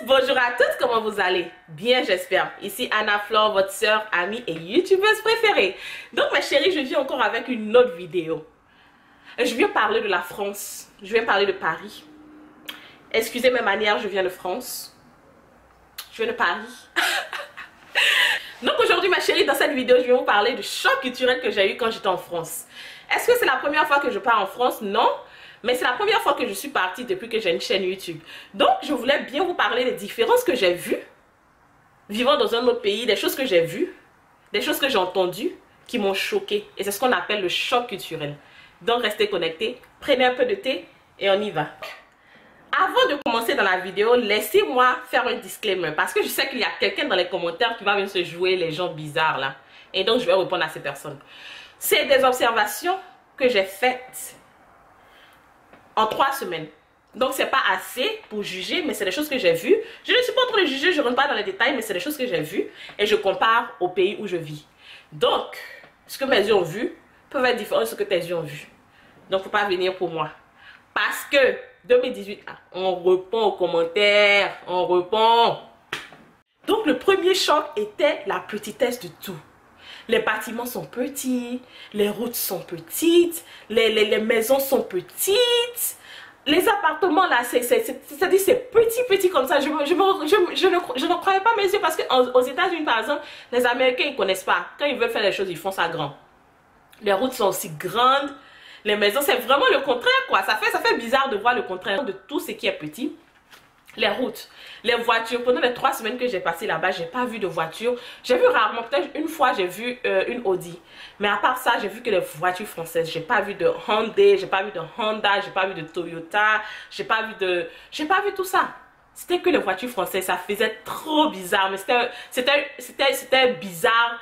Bonjour à tous, comment vous allez? Bien, j'espère. Ici Anna Flore, votre soeur, amie et youtubeuse préférée. Donc mes chéris, je viens encore avec une autre vidéo. Je viens parler de la France. Je viens parler de Paris. Excusez mes manières, je viens de France. Je viens de Paris. Donc aujourd'hui, ma chérie, dans cette vidéo, je vais vous parler du choc culturel que j'ai eu quand j'étais en France. Est-ce que c'est la première fois que je pars en France? Non. Mais c'est la première fois que je suis partie depuis que j'ai une chaîne YouTube. Donc, je voulais bien vous parler des différences que j'ai vues vivant dans un autre pays, des choses que j'ai vues, des choses que j'ai entendues qui m'ont choquée. Et c'est ce qu'on appelle le choc culturel. Donc, restez connectés, prenez un peu de thé et on y va. Avant de commencer dans la vidéo, laissez-moi faire un disclaimer parce que je sais qu'il y a quelqu'un dans les commentaires qui va venir se jouer les gens bizarres là. Et donc, je vais répondre à ces personnes. C'est des observations que j'ai faites en 3 semaines. Donc c'est pas assez pour juger, mais c'est des choses que j'ai vues. Je ne suis pas en train de juger, je ne rentre pas dans les détails, mais c'est des choses que j'ai vues et je compare au pays où je vis. Donc, ce que mes yeux ont vu peut être différent de ce que tes yeux ont vu. Donc faut pas venir pour moi. Parce que 2018, on répond aux commentaires, on répond. Donc le premier choc était la petitesse de tout. Les bâtiments sont petits, les routes sont petites, les maisons sont petites, les appartements là, c'est-à-dire c'est petit comme ça. Je ne croyais pas mes yeux parce qu'aux États-Unis par exemple, les Américains ils ne connaissent pas. Quand ils veulent faire les choses, ils font ça grand. Les routes sont aussi grandes, les maisons, c'est vraiment le contraire quoi. Ça fait bizarre de voir le contraire de tout ce qui est petit. Les routes, les voitures, pendant les 3 semaines que j'ai passé là-bas, j'ai pas vu de voiture. J'ai vu rarement, peut-être une fois j'ai vu une Audi. Mais à part ça, j'ai vu que les voitures françaises. J'ai pas vu de Hyundai, j'ai pas vu de Honda, j'ai pas vu de Toyota, j'ai pas vu tout ça. C'était que les voitures françaises, ça faisait trop bizarre. Mais c'était bizarre.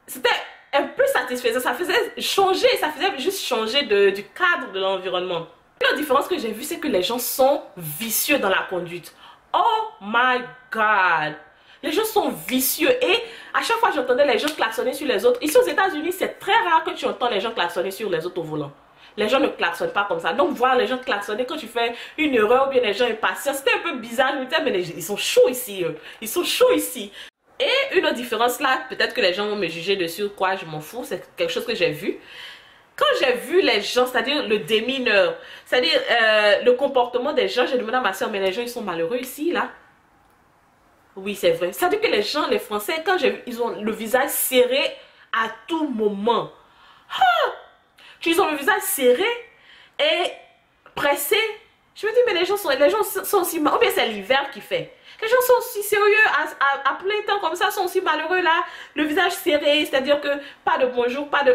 C'était un peu satisfaisant, ça faisait juste changer du cadre de l'environnement. La différence que j'ai vue, c'est que les gens sont vicieux dans la conduite. Oh my God! Les gens sont vicieux et à chaque fois j'entendais les gens klaxonner sur les autres. Ici aux États-Unis, c'est très rare que tu entends les gens klaxonner sur les autres au volant. Les gens ne klaxonnent pas comme ça. Donc voir les gens klaxonner quand tu fais une erreur ou bien les gens impatients, c'était un peu bizarre. Je me disais, mais ils sont chauds ici. Ils sont chauds ici. Et une autre différence là, peut-être que les gens vont me juger dessus, quoi, je m'en fous, c'est quelque chose que j'ai vu. Quand j'ai vu les gens, c'est-à-dire le démineur, c'est-à-dire le comportement des gens, j'ai demandé à ma soeur, mais les gens, ils sont malheureux ici, là. Oui, c'est vrai. C'est-à-dire que les gens, les Français, quand j'ai vu, ils ont le visage serré à tout moment. Ah! Ils ont le visage serré et pressé. Je me dis, mais les gens sont aussi malheureux. Ou bien c'est l'hiver qui fait. Les gens sont aussi sérieux à plein temps comme ça, sont aussi malheureux là. Le visage serré, c'est-à-dire que pas de bonjour, pas de...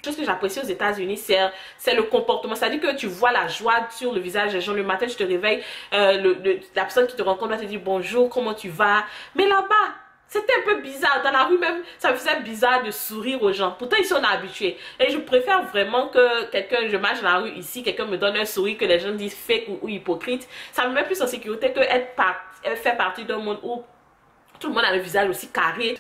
Ce que j'apprécie aux États-Unis, c'est le comportement. C'est-à-dire que tu vois la joie sur le visage des gens. Le matin, tu te réveilles, la personne qui te rencontre va te dire bonjour, comment tu vas. Mais là-bas, c'était un peu bizarre. Dans la rue même, ça me faisait bizarre de sourire aux gens. Pourtant, ils sont habitués. Et je préfère vraiment que quelqu'un, je marche dans la rue ici, quelqu'un me donne un sourire, que les gens disent fake ou hypocrite. Ça me met plus en sécurité que faire partie d'un monde où tout le monde a le visage aussi carré.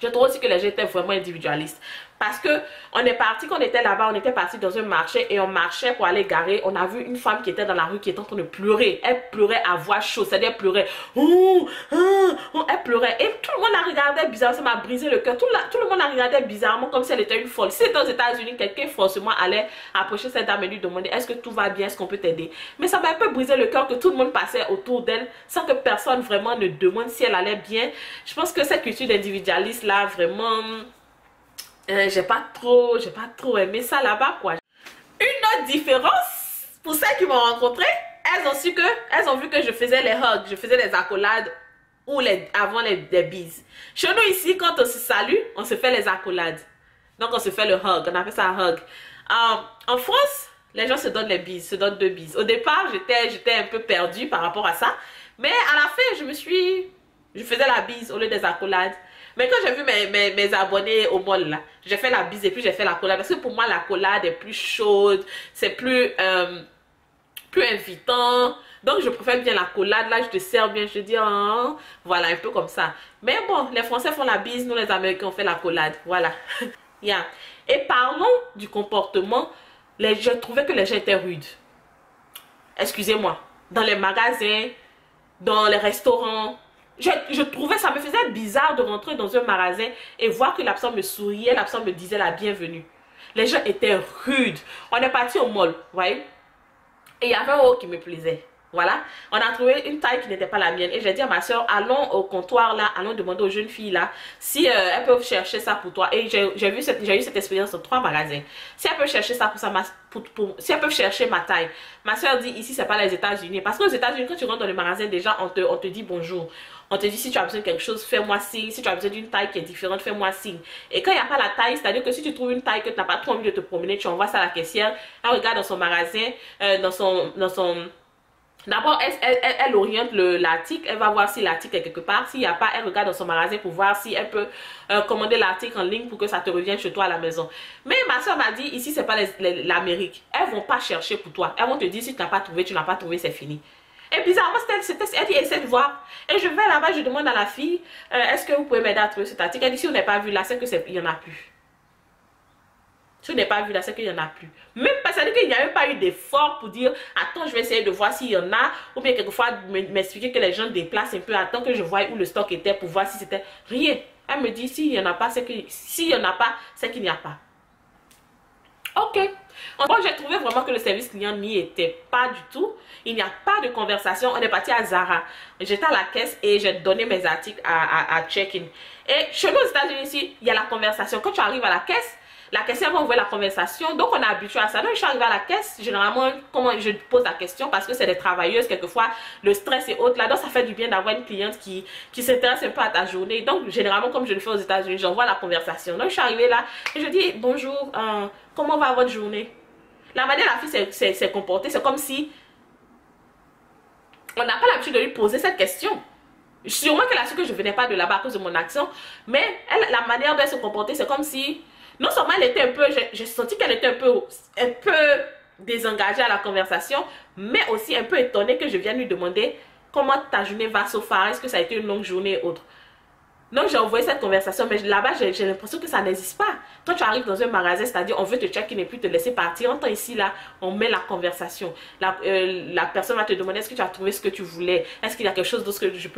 Je trouve aussi que les gens étaient vraiment individualistes. Parce que on est parti, quand on était là-bas, on était parti dans un marché et on marchait pour aller garer. On a vu une femme qui était dans la rue qui était en train de pleurer. Elle pleurait à voix chaude, c'est-à-dire elle pleurait. Elle pleurait. Et tout le monde la regardait bizarrement, ça m'a brisé le cœur. Tout le monde la regardait bizarrement comme si elle était une folle. Si c'était aux États-Unis, quelqu'un forcément allait approcher cette dame et lui demander est-ce que tout va bien, est-ce qu'on peut t'aider. Mais ça m'a un peu brisé le cœur que tout le monde passait autour d'elle sans que personne vraiment ne demande si elle allait bien. Je pense que cette culture d'individualiste là, vraiment... j'ai pas trop aimé ça là-bas quoi. Une autre différence pour celles qui m'ont rencontré, elles ont vu que je faisais les hugs, je faisais les accolades ou avant les bises. Chez nous ici, quand on se salue, on se fait les accolades. Donc on se fait le hug, on appelle ça un hug. En France, les gens se donnent les bises, se donnent 2 bises. Au départ, j'étais un peu perdue par rapport à ça, mais à la fin, je faisais la bise au lieu des accolades. Mais quand j'ai vu mes abonnés au mall là, j'ai fait la bise et puis j'ai fait la collade. Parce que pour moi, la collade est plus chaude, c'est plus invitant. Donc je préfère bien la collade. Là, je te sers bien, je te dis, oh, voilà, un peu comme ça. Mais bon, les Français font la bise, nous les Américains, on fait la collade. Voilà. Yeah. Et parlons du comportement. Je trouvais que les gens étaient rudes. Excusez-moi. Dans les magasins, dans les restaurants. Je trouvais, ça me faisait bizarre de rentrer dans un magasin et voir que la personne me souriait, la personne me disait la bienvenue. Les gens étaient rudes. On est parti au mall, vous voyez. Et il y avait un haut qui me plaisait. Voilà, on a trouvé une taille qui n'était pas la mienne. Et j'ai dit à ma soeur, allons au comptoir là, allons demander aux jeunes filles là si elles peuvent chercher ça pour toi. Et j'ai eu cette expérience dans 3 magasins. Si elles peuvent chercher ça pour ça, si elles peuvent chercher ma taille. Ma soeur dit, ici c'est pas les États-Unis. Parce qu'aux États-Unis, quand tu rentres dans le magasin, déjà on te dit bonjour. On te dit si tu as besoin de quelque chose, fais-moi signe. Si tu as besoin d'une taille qui est différente, fais-moi signe. Et quand il n'y a pas la taille, c'est-à-dire que si tu trouves une taille que tu n'as pas trop envie de te promener, tu envoies ça à la caissière. Elle regarde dans son magasin, D'abord, elle oriente l'article, elle va voir si l'article est quelque part. S'il n'y a pas, elle regarde dans son magasin pour voir si elle peut commander l'article en ligne pour que ça te revienne chez toi à la maison. Mais ma soeur m'a dit, ici, c'est pas l'Amérique. Elles vont pas chercher pour toi. Elles vont te dire, si tu n'as pas trouvé, tu n'as pas trouvé, c'est fini. Et bizarrement, elle dit, essaie de voir. Et je vais là-bas, je demande à la fille, est-ce que vous pouvez m'aider à trouver cet article? Elle dit, si on n'est pas vu là, c'est qu'il n'y en a plus. Si on n'est pas vu là, c'est qu'il n'y en a plus. Même pas, ça veut dire qu'il n'y a même pas eu d'effort pour dire, attends, je vais essayer de voir s'il y en a. Ou bien quelquefois, m'expliquer que les gens déplacent un peu, attends que je voie où le stock était pour voir si c'était rien. Elle me dit, s'il n'y en a pas, c'est qu'il n'y a pas. Ok. Moi, j'ai trouvé vraiment que le service client n'y était pas du tout. Il n'y a pas de conversation. On est parti à Zara. J'étais à la caisse et j'ai donné mes articles à check-in. Et chez nous aux États-Unis ici, il y a la conversation. Quand tu arrives à la caisse, la caissière va ouvrir la conversation. Donc, on est habitué à ça. Donc, je suis arrivée à la caisse. Généralement, comment je pose la question parce que c'est des travailleuses. Quelquefois, le stress et autres. Là, donc, ça fait du bien d'avoir une cliente qui s'intéresse un peu à ta journée. Donc, généralement, comme je le fais aux États-Unis, j'envoie la conversation. Donc, je suis arrivée là et je dis, bonjour, comment va votre journée? La manière dont la fille s'est comportée, c'est comme si on n'a pas l'habitude de lui poser cette question. Sûrement qu'elle a su que je ne venais pas de là-bas à cause de mon accent. Mais la manière dont elle se comportait, c'est comme si... Non seulement elle était un peu, j'ai senti qu'elle était un peu désengagée à la conversation, mais aussi un peu étonnée que je vienne lui demander comment ta journée va so far, est-ce que ça a été une longue journée ou autre. Donc j'ai envoyé cette conversation, mais là-bas j'ai l'impression que ça n'existe pas. Quand tu arrives dans un magasin, c'est-à-dire on veut te check-in et puis te laisser partir, en temps ici là, on met la conversation. La personne va te demander est-ce que tu as trouvé ce que tu voulais, est-ce qu'il y a quelque chose d'autre que je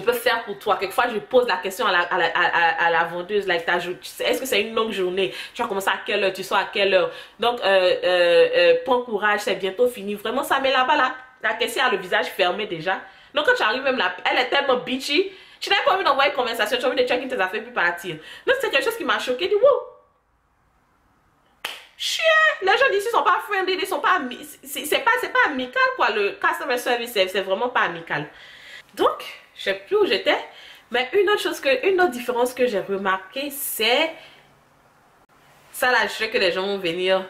peux faire pour toi. Quelquefois, je pose la question à la vendeuse, like, est-ce que c'est une longue journée? Tu vas commencer à quelle heure? Tu sors à quelle heure? Donc, prends courage, c'est bientôt fini. Vraiment, ça met là-bas, la caissière a le visage fermé déjà. Donc, quand tu arrives même là, elle est tellement bitchy, tu n'as pas envie d'envoyer une conversation, tu as envie de check-in tes affaires puis partir. Donc, c'est quelque chose qui m'a choqué. Dis, wow! Chien! Les gens d'ici sont pas friendly, ils sont pas... C'est pas amical, quoi. Le customer service, c'est vraiment pas amical. Donc, je sais plus où j'étais, mais une autre différence que j'ai remarqué, c'est ça là, je sais que les gens vont venir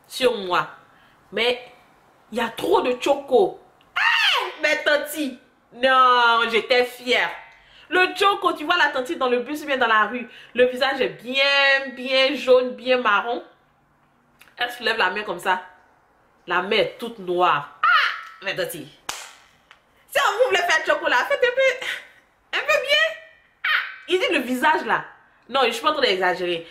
sur moi, mais il y a trop de choco. Ah, mais tanti, non, j'étais fière. Le choco, tu vois la tanti dans le bus ou bien dans la rue, le visage est bien jaune, bien marron. Elle soulève la main comme ça, la main est toute noire. Ah, mais tanti. Si on voulait faire chocolat, faites un peu bien. Ah, il dit le visage là. Non, je suis pas en train d'exagérer.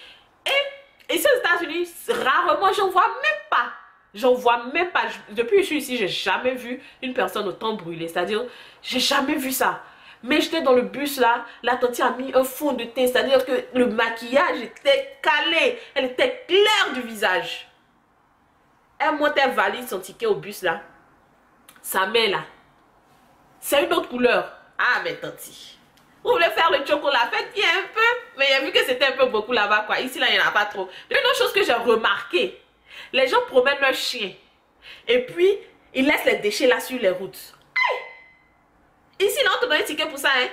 Et ici aux États-Unis, rarement, j'en vois même pas. J'en vois même pas. Depuis que je suis ici, j'ai jamais vu une personne autant brûlée. C'est-à-dire, j'ai jamais vu ça. Mais j'étais dans le bus là, la tante a mis un fond de teint. C'est-à-dire que le maquillage était calé. Elle était claire du visage. Elle montait valide son ticket au bus là. Sa main là. C'est une autre couleur. Ah, mais tanti. Vous voulez faire le chocolat, faites bien un peu. Mais il a vu que c'était un peu beaucoup là-bas, quoi. Ici, là, il n'y en a pas trop. Une autre chose que j'ai remarqué. Les gens promènent leurs chiens. Et puis, ils laissent les déchets là sur les routes. Hey! Ici, là, on te donne un ticket pour ça, hein.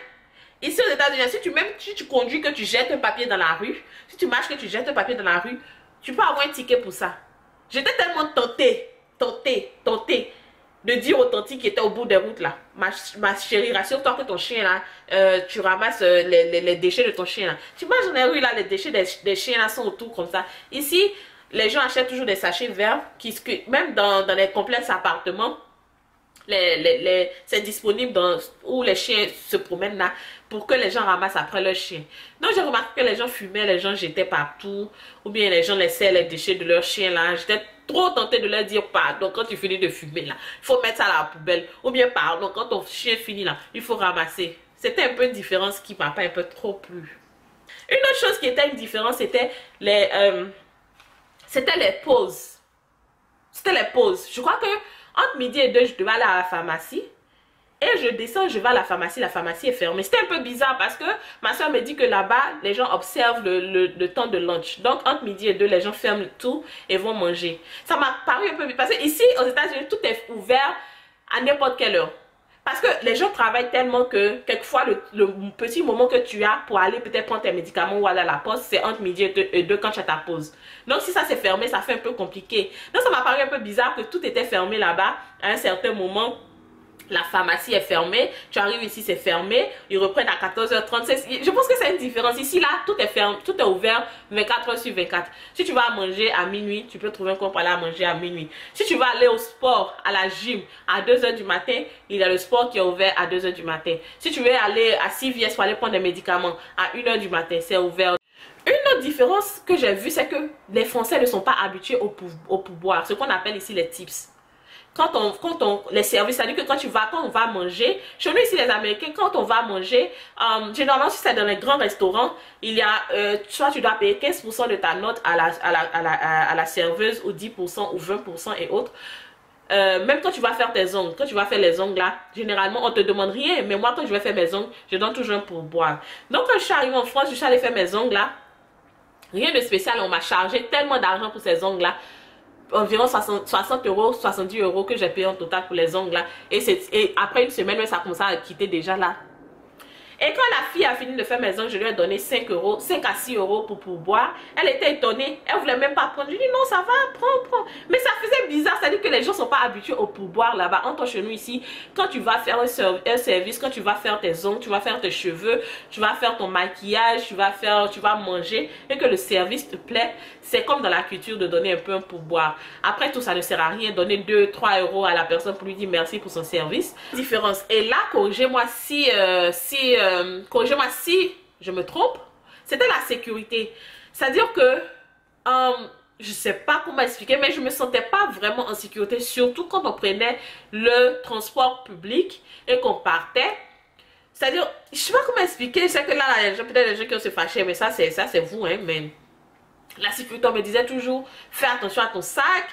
Ici, aux États-Unis, si tu conduis, que tu jettes un papier dans la rue. Si tu marches, que tu jettes un papier dans la rue. Tu peux avoir un ticket pour ça. J'étais tellement tentée de dire au tanti qui était au bout des routes là, ma chérie, rassure-toi que ton chien là, tu ramasses les déchets de ton chien là. Tu vois, dans les rues là, les déchets des chiens là sont autour comme ça. Ici, les gens achètent toujours des sachets verts, même dans les complexes appartements, c'est disponible où les chiens se promènent là, pour que les gens ramassent après leurs chiens. Donc j'ai remarqué que les gens fumaient, les gens jetaient partout, ou bien les gens laissaient les déchets de leurs chiens là. J'étais trop tentée de leur dire pardon quand tu finis de fumer là. Il faut mettre ça à la poubelle. Ou bien pardon quand ton chien finit là, il faut ramasser. C'était un peu une différence qui m'a pas un peu trop plu. Une autre chose qui était une différence, c'était les pauses. C'était les pauses. Je crois que entre midi et 2, je devais aller à la pharmacie. Et je descends, je vais à la pharmacie est fermée. C'était un peu bizarre parce que ma soeur me dit que là-bas, les gens observent le temps de lunch. Donc, entre midi et 2, les gens ferment tout et vont manger. Ça m'a paru un peu bizarre. Parce que ici, aux États-Unis, tout est ouvert à n'importe quelle heure. Parce que les gens travaillent tellement que quelquefois, le petit moment que tu as pour aller peut-être prendre tes médicaments ou aller à la poste, c'est entre midi et 2 quand tu as ta pause. Donc, si ça c'est fermé, ça fait un peu compliqué. Donc, ça m'a paru un peu bizarre que tout était fermé là-bas à un certain moment. La pharmacie est fermée, tu arrives ici, c'est fermé, ils reprennent à 14h36. Je pense que c'est une différence. Ici, là, tout est fermé, tout est ouvert 24h sur 24. Si tu vas manger à minuit, tu peux trouver un coin pour aller à manger à minuit. Si tu vas aller au sport, à la gym, à 2h du matin, il y a le sport qui est ouvert à 2h du matin. Si tu veux aller à CVS pour aller prendre des médicaments, à 1h du matin, c'est ouvert. Une autre différence que j'ai vue, c'est que les Français ne sont pas habitués au pourboire, ce qu'on appelle ici les tips. Les services, c'est-à-dire que quand on va manger, chez nous ici les Américains, quand on va manger, généralement si c'est dans les grands restaurants, il y a, soit tu dois payer 15% de ta note à la serveuse, ou 10% ou 20% et autres. Même quand tu vas faire tes ongles, quand tu vas faire les ongles là, généralement on te demande rien, mais moi quand je vais faire mes ongles, je donne toujours un pourboire. Donc quand je suis arrivée en France, je suis allée faire mes ongles là, rien de spécial, on m'a chargé tellement d'argent pour ces ongles là. Environ 60 euros, 70 euros que j'ai payé en total pour les ongles là. Et après une semaine, ça commençait à quitter déjà là. Et quand la fille a fini de faire mes ongles, je lui ai donné 5 à 6 euros pour boire. Elle était étonnée. Elle voulait même pas prendre. Je lui ai dit non, ça va, prends. Mais ça faisait bizarre. C'est-à-dire que les gens ne sont pas habitués au pourboire là-bas. Entre chez nous ici, quand tu vas faire un service, quand tu vas faire tes ongles, tu vas faire tes cheveux, tu vas faire ton maquillage, tu vas manger et que le service te plaît, c'est comme dans la culture de donner un peu un pourboire. Après tout, ça ne sert à rien. Donner 2-3 euros à la personne pour lui dire merci pour son service. Différence. Et là, corrigez-moi si je me trompe, c'était la sécurité. C'est-à-dire que, je ne sais pas comment expliquer, mais je ne me sentais pas vraiment en sécurité, surtout quand on prenait le transport public et qu'on partait. C'est-à-dire, je ne sais pas comment expliquer, c'est que là, peut-être les gens qui ont se fâché, mais ça c'est vous, hein, mais la sécurité, on me disait toujours, fais attention à ton sac,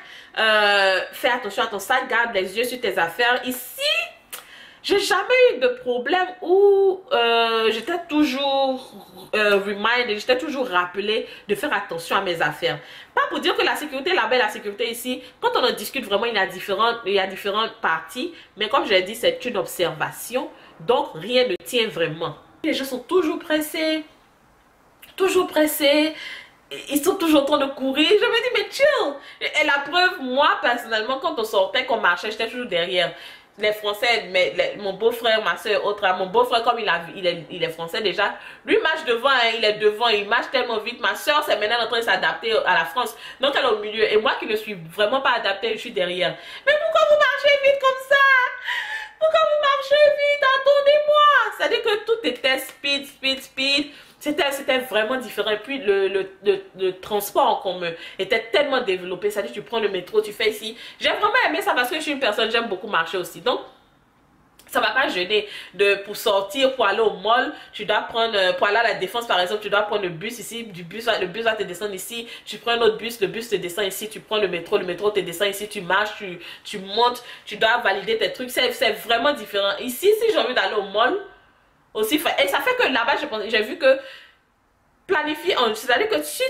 garde les yeux sur tes affaires. Ici, j'ai jamais eu de problème où j'étais toujours j'étais toujours rappelée de faire attention à mes affaires. Pas pour dire que la sécurité là-bas, la sécurité ici, quand on en discute vraiment, il y a différentes parties. Mais comme je l'ai dit, c'est une observation. Donc, rien ne tient vraiment. Les gens sont toujours pressés. Toujours pressés. Ils sont toujours en train de courir. Je me dis, mais chill. Et la preuve, moi, personnellement, quand on sortait, qu'on marchait, j'étais toujours derrière. Les Français, mon beau-frère, ma soeur, autre, mon beau-frère, comme il est français déjà, lui marche devant, hein, il est devant, il marche tellement vite. Ma soeur, c'est maintenant en train de s'adapter à la France. Donc, elle est au milieu. Et moi qui ne suis vraiment pas adaptée, je suis derrière. Mais pourquoi vous marchez vite comme ça? Pourquoi vous marchez vite? Attendez-moi. C'est-à-dire que tout était speed. C'était vraiment différent. Et puis le transport en commun était tellement développé. C'est-à-dire tu prends le métro, tu fais ici. J'ai vraiment aimé ça parce que je suis une personne, j'aime beaucoup marcher aussi. Donc, ça ne va pas gêner pour sortir, pour aller au mall. Tu dois prendre, pour aller à la Défense par exemple, tu dois prendre le bus ici. Le bus va te descendre ici. Tu prends un autre bus, le bus te descend ici. Tu prends le métro te descend ici. Tu marches, tu montes. Tu dois valider tes trucs. C'est vraiment différent. Ici, si j'ai envie d'aller au mall, aussi, et ça fait que là-bas, j'ai vu que planifier, c'est-à-dire que si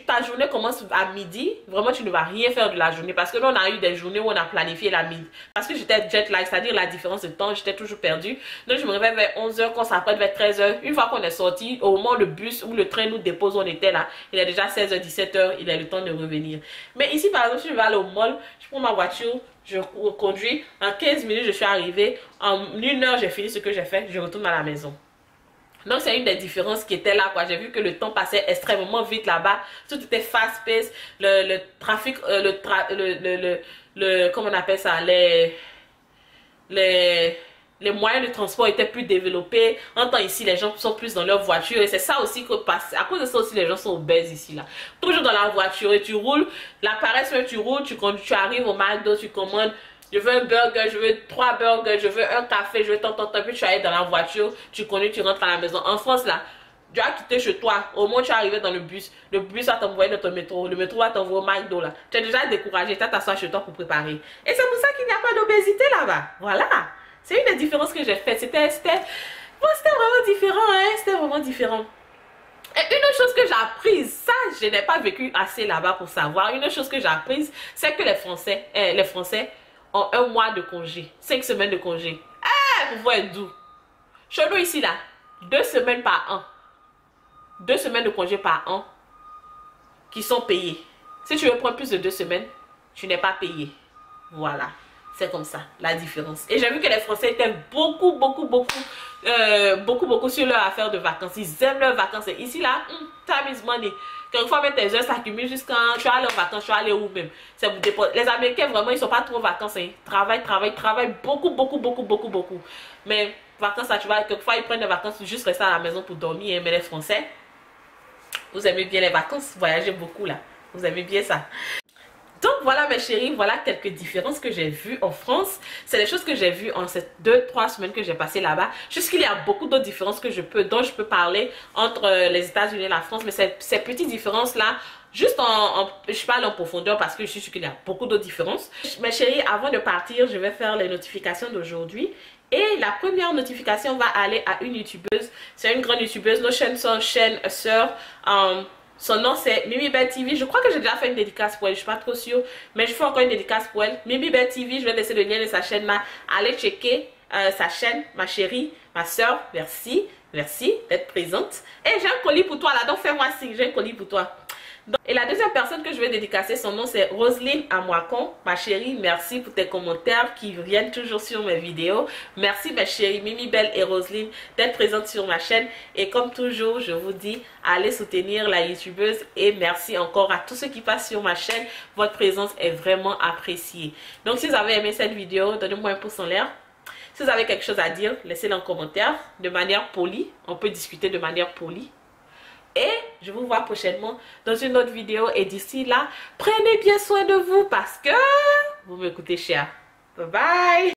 ta journée commence à midi, vraiment tu ne vas rien faire de la journée, parce que là on a eu des journées où on a planifié la midi, parce que j'étais jet lag, c'est-à-dire la différence de temps, j'étais toujours perdue. Donc je me réveille vers 11h, qu'on s'apprête vers 13h, une fois qu'on est sorti, au moment où le bus ou le train nous dépose, on était là, il est déjà 16h, 17h, il a le temps de revenir. Mais ici par exemple, si je vais aller au mall, je prends ma voiture, je conduis, en 15 minutes je suis arrivée, en 1 heure j'ai fini ce que j'ai fait, je retourne à la maison. Donc c'est une des différences qui était là, quoi. J'ai vu que le temps passait extrêmement vite là-bas. Tout était fast paced. Le trafic, comment on appelle ça, les moyens de transport étaient plus développés. En temps ici, les gens sont plus dans leur voiture. Et c'est ça aussi que passe. À cause de ça aussi, les gens sont obèses ici là. Toujours dans la voiture et tu roules. La paresse, tu roules, tu arrives au McDo, tu commandes. Je veux un burger, je veux 3 burgers, je veux un café, je veux tant. Puis tu arrives dans la voiture, tu conduis, tu rentres à la maison. En France là, tu as quitté chez toi. Au moment où tu es arrivé dans le bus va t'envoyer dans ton métro. Le métro va t'envoyer au McDo là. Tu es déjà découragé, tu as t'asseoir chez toi pour préparer. Et c'est pour ça qu'il n'y a pas d'obésité là-bas. Voilà. C'est une des différences que j'ai faites. C'était vraiment différent, hein. C'était vraiment différent. Et une autre chose que j'ai apprise, ça je n'ai pas vécu assez là-bas pour savoir. Une autre chose que j'ai apprise, c'est que les Français ont 1 mois de congé, 5 semaines de congé. Pour voir d'où. Chez nous ici là, 2 semaines par an. 2 semaines de congé par an qui sont payées. Si tu veux prendre plus de 2 semaines, tu n'es pas payé. Voilà. C'est comme ça, la différence. Et j'ai vu que les Français étaient beaucoup sur leur affaire de vacances. Ils aiment leurs vacances. Et ici, là, time is money. Quelquefois, même tes heures s'accumulent jusqu'à tu as leurs vacances, tu vas aller où même. Les Américains, vraiment, ils ne sont pas trop en vacances. Hein. Travaillent beaucoup. Mais vacances, là, tu vois, quelquefois, ils prennent des vacances juste rester à la maison pour dormir. Hein. Mais les Français, vous aimez bien les vacances, voyagez beaucoup là. Vous aimez bien ça. Donc voilà mes chéris, voilà quelques différences que j'ai vues en France. C'est les choses que j'ai vues en ces 2-3 semaines que j'ai passées là-bas. Juste qu'il y a beaucoup d'autres différences dont je peux parler entre les États-Unis et la France. Mais ces petites différences-là, juste je parle en profondeur parce que je suis sûre qu'il y a beaucoup d'autres différences. Mes chéris, avant de partir, je vais faire les notifications d'aujourd'hui. Et la première notification va aller à une youtubeuse. C'est une grande youtubeuse. Nos chaînes sont chaînes sœurs. Son nom c'est MimiBelle TV. Je crois que j'ai déjà fait une dédicace pour elle. Je suis pas trop sûre. Mais je fais encore une dédicace pour elle. MimiBelle TV. Je vais laisser le lien de sa chaîne là. Allez checker sa chaîne, ma chérie, ma soeur. Merci. Merci d'être présente. Et j'ai un colis pour toi là. Donc fais-moi signe. J'ai un colis pour toi. Et la deuxième personne que je vais dédicacer, son nom c'est Roselyne Amoakon. Ma chérie, merci pour tes commentaires qui viennent toujours sur mes vidéos. Merci mes chéries MimiBelle et Roselyne d'être présentes sur ma chaîne. Et comme toujours, je vous dis, allez soutenir la youtubeuse. Et merci encore à tous ceux qui passent sur ma chaîne. Votre présence est vraiment appréciée. Donc si vous avez aimé cette vidéo, donnez-moi un pouce en l'air. Si vous avez quelque chose à dire, laissez-le en commentaire de manière polie. On peut discuter de manière polie. Et je vous vois prochainement dans une autre vidéo. Et d'ici là, prenez bien soin de vous parce que vous m'écoutez cher. Bye bye.